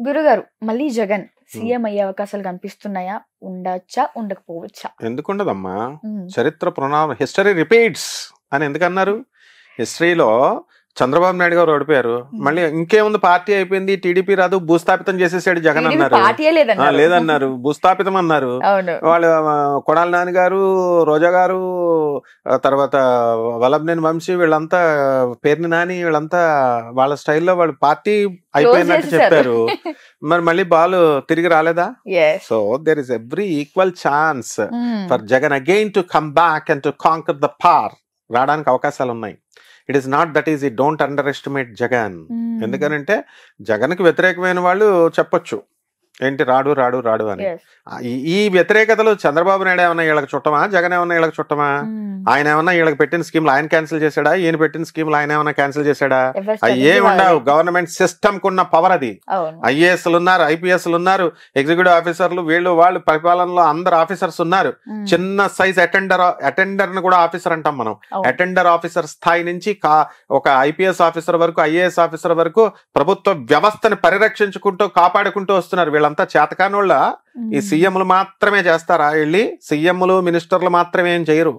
గురుగారు మళ్ళీ జగన్ సీఎం అయ్యే అవకాశాలు కనిపిస్తున్నాయా? ఉండొచ్చా? ఉండకపోవచ్చా? ఎందుకుండదమ్మా? చరిత్ర హిస్టరీ రిపీట్స్ అని ఎందుకన్నారు? హిస్టరీలో చంద్రబాబు నాయుడు గారు ఓడిపోయారు, మళ్ళీ ఇంకేముంది పార్టీ అయిపోయింది, టీడీపీ రాదు, భూస్థాపితం చేసేసాడు జగన్ అన్నారు. లేదన్నారు, భూస్థాపితం అన్నారు. వాళ్ళు కొడాలి నాని గారు, రోజా గారు, తర్వాత వల్లభనేని వంశీ, వీళ్ళంతా పేర్ని నాని, వీళ్ళంతా వాళ్ళ స్టైల్లో వాళ్ళు పార్టీ అయిపోయినట్టు చెప్పారు. మరి మళ్ళీ బాల్ తిరిగి రాలేదా? So there is every equal chance for Jagan again to come back and to conquer the par. రావడానికి అవకాశాలు ఉన్నాయి. It is not that is, don't underestimate Jagan. ఎందుకనంటే జగన్కి వ్యతిరేకమైన వాళ్ళు చెప్పొచ్చు ఏంటి రాడు రాడు రాడు అని. ఈ వ్యతిరేకతలు చంద్రబాబు నాయుడు ఏమన్నా వీళ్ళకి చుట్టమా? జగన్ ఏమన్నా వీళ్ళకి చుట్టమా? ఆయన ఏమన్నా వీళ్ళకి పెట్టిన స్కీమ్లు ఆయన క్యాన్సిల్ చేశాడా? ఈయన పెట్టిన స్కీమ్లు ఆయన ఏమన్నా క్యాన్సిల్ చేశాడా? అయ్యే ఉండవు. గవర్నమెంట్ సిస్టమ్ కున్న పవర్ అది. ఐఏఎస్లు ఉన్నారు, ఐపీఎస్లు ఉన్నారు, ఎగ్జిక్యూటివ్ ఆఫీసర్లు, వీళ్ళు వాళ్ళు పరిపాలనలో అందరు ఆఫీసర్స్ ఉన్నారు. చిన్న సైజ్ అటెండర్ ను కూడా ఆఫీసర్ అంటాం మనం. అటెండర్ ఆఫీసర్ స్థాయి నుంచి ఒక ఐపీఎస్ ఆఫీసర్ వరకు, ఐఏఎస్ ఆఫీసర్ వరకు ప్రభుత్వ వ్యవస్థని పరిరక్షించుకుంటూ కాపాడుకుంటూ వస్తున్నారు. వీళ్ళంతా చేతకానోళ్ళ. ఈ సీఎంలు మాత్రమే చేస్తారా? వెళ్ళి సీఎంలు మినిస్టర్లు మాత్రమే ఏం చేయరు.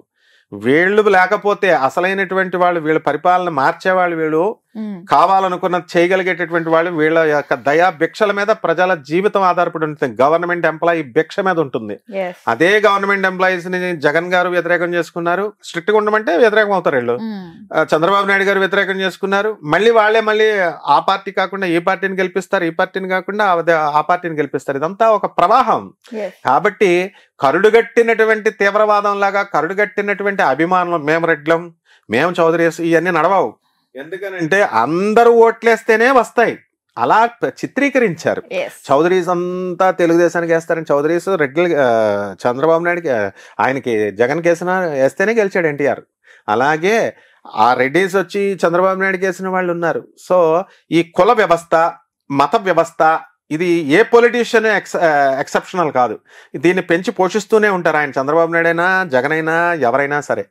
వీళ్ళు లేకపోతే అసలైనటువంటి వాళ్ళు, వీళ్ళ పరిపాలన మార్చేవాళ్ళు, వీళ్ళు కావాలనుకున్నది చేయగలిగేటటువంటి వాళ్ళు, వీళ్ళ యొక్క దయా భిక్షల మీద ప్రజల జీవితం ఆధారపడి ఉంటుంది. గవర్నమెంట్ ఎంప్లాయీ భిక్ష మీద ఉంటుంది. అదే గవర్నమెంట్ ఎంప్లాయీస్ ని జగన్ గారు వ్యతిరేకం చేసుకున్నారు. స్ట్రిక్ట్ గా ఉండమంటే వ్యతిరేకం అవుతారు వీళ్ళు. చంద్రబాబు నాయుడు గారు వ్యతిరేకం చేసుకున్నారు. మళ్ళీ ఆ పార్టీ కాకుండా ఈ పార్టీని గెలిపిస్తారు, ఈ పార్టీని కాకుండా ఆ పార్టీని గెలిపిస్తారు. ఇదంతా ఒక ప్రవాహం. కాబట్టి కరుడుగట్టినటువంటి తీవ్రవాదం లాగా, కరుడుగట్టినటువంటి అభిమానులు, మేము రెడ్లం, మేము చౌదరీస్, ఇవన్నీ నడవవు. ఎందుకనంటే అందరూ ఓట్లేస్తేనే వస్తాయి. అలా చిత్రీకరించారు. చౌదరీస్ అంతా తెలుగుదేశానికి వేస్తారని, చౌదరీస్ రెడ్లు చంద్రబాబు నాయుడుకి, ఆయనకి జగన్ వేస్తేనే గెలిచాడు ఎన్టీఆర్. అలాగే ఆ రెడ్డిస్ వచ్చి చంద్రబాబు నాయుడుకి వేసిన వాళ్ళు ఉన్నారు. సో ఈ కుల వ్యవస్థ, మత వ్యవస్థ, ఇది ఏ పొలిటీషియన్ ఎక్సెప్షనల్ కాదు. దీన్ని పెంచి పోషిస్తూనే ఉంటారు. ఆయన చంద్రబాబు నాయుడు అయినా, జగన్ అయినా, ఎవరైనా సరే.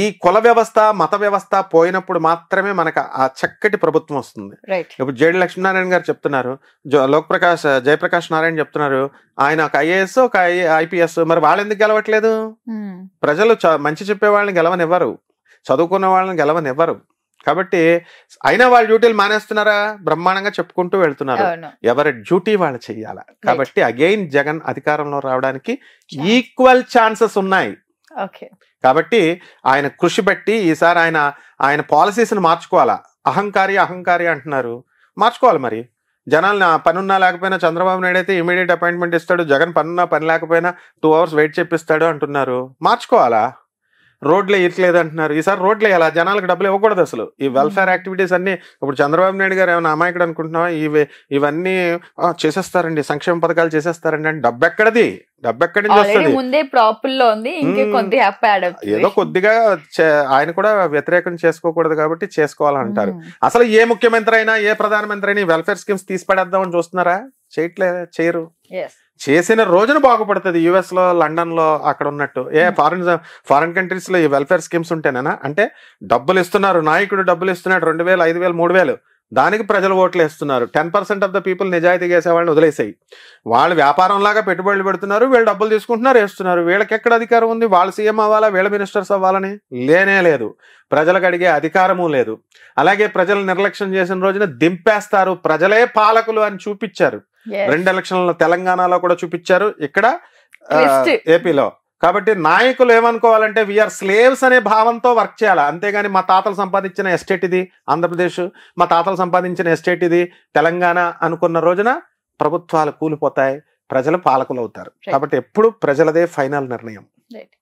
ఈ కుల వ్యవస్థ, మత వ్యవస్థ పోయినప్పుడు మాత్రమే మనకు ఆ చక్కటి ప్రభుత్వం వస్తుంది. ఇప్పుడు జేడి లక్ష్మీనారాయణ గారు చెప్తున్నారు, జయప్రకాష్ నారాయణ చెప్తున్నారు, ఆయన ఒక ఐఏఎస్, ఒక ఐపీఎస్. మరి వాళ్ళు ఎందుకు గెలవట్లేదు? ప్రజలు మంచి చెప్పే వాళ్ళని గెలవనివ్వరు, చదువుకున్న వాళ్ళని గెలవనివ్వరు. కాబట్టి అయినా వాళ్ళ డ్యూటీలు మానేస్తున్నారా? బ్రహ్మాండంగా చెప్పుకుంటూ వెళ్తున్నారు. ఎవరి డ్యూటీ వాళ్ళు చెయ్యాల. కాబట్టి అగైన్ జగన్ అధికారంలో రావడానికి ఈక్వల్ ఛాన్సెస్ ఉన్నాయి. కాబట్టి ఆయన కృషి బట్టి ఈసారి ఆయన పాలసీస్ ని మార్చుకోవాలా. అహంకారి అంటున్నారు, మార్చుకోవాలి. మరి జనాలు పనున్నా లేకపోయినా చంద్రబాబు నాయుడు అయితే ఇమీడియట్ అపాయింట్మెంట్ ఇస్తాడు, జగన్ పనున్నా పని లేకపోయినా 2 hours వెయిట్ చేపిస్తాడు అంటున్నారు. మార్చుకోవాలా? రోడ్లు వేయట్లేదు అంటున్నారు. ఈసారి రోడ్లు వేయాలా? జనాలకు డబ్బులు ఇవ్వకూడదు అసలు. ఈ వెల్ఫేర్ యాక్టివిటీస్ అన్ని ఇప్పుడు చంద్రబాబు నాయుడు గారు ఏమైనా అమాయకుడు అనుకుంటున్నావా? ఇవన్నీ చేసేస్తారండి, సంక్షేమ పథకాలు చేసేస్తారండి అంటే డబ్బు ఎక్కడిది? డబ్బు ఎక్కడి నుంచి వస్తుంది? ఏదో కొద్దిగా ఆయన కూడా వ్యతిరేకం చేసుకోకూడదు కాబట్టి చేసుకోవాలంటారు. అసలు ఏ ముఖ్యమంత్రి అయినా, ఏ ప్రధానమంత్రి అయినా వెల్ఫేర్ స్కీమ్స్ తీసి పడేద్దామని చూస్తున్నారా? చేయరు. చేసిన రోజున బాగుపడుతుంది. యుఎస్ లో, లండన్ లో అక్కడ ఉన్నట్టు. ఫారిన్ కంట్రీస్ లో ఈ వెల్ఫేర్ స్కీమ్స్ ఉంటేనేనా? అంటే డబ్బులు ఇస్తున్నారు, నాయకుడు డబ్బులు ఇస్తున్నాడు, 2000, 5000, 3000, దానికి ప్రజలు ఓట్లు వేస్తున్నారు. 10% ఆఫ్ ద పీపుల్ నిజాయితీ చేసే వాళ్ళని వదిలేసాయి. వాళ్ళు వ్యాపారం లాగా పెట్టుబడులు పెడుతున్నారు, వీళ్ళు డబ్బులు తీసుకుంటున్నారు, వేస్తున్నారు. వీళ్ళకి ఎక్కడ అధికారం ఉంది? వాళ్ళు సీఎం అవ్వాలా, వీళ్ళ మినిస్టర్స్ అవ్వాలని లేనే లేదు. ప్రజలకు అడిగే అధికారము లేదు. అలాగే ప్రజలు నిర్లక్ష్యం చేసిన రోజున దింపేస్తారు. ప్రజలే పాలకులు అని చూపించారు. 2 ఎలక్షన్ల తెలంగాణలో కూడా చూపించారు, ఇక్కడ ఏపీలో. కాబట్టి నాయకులు ఏమనుకోవాలంటే వీఆర్ స్లేవ్స్ అనే భావంతో వర్క్ చేయాలి. అంతేగాని మా తాతలు సంపాదించిన ఎస్టేట్ ఇది ఆంధ్రప్రదేశ్, మా తాతలు సంపాదించిన ఎస్టేట్ ఇది తెలంగాణ అనుకున్న రోజున ప్రభుత్వాలు కూలిపోతాయి, ప్రజలు పాలకులు అవుతారు. కాబట్టి ఎప్పుడు ప్రజలదే ఫైనల్ నిర్ణయం.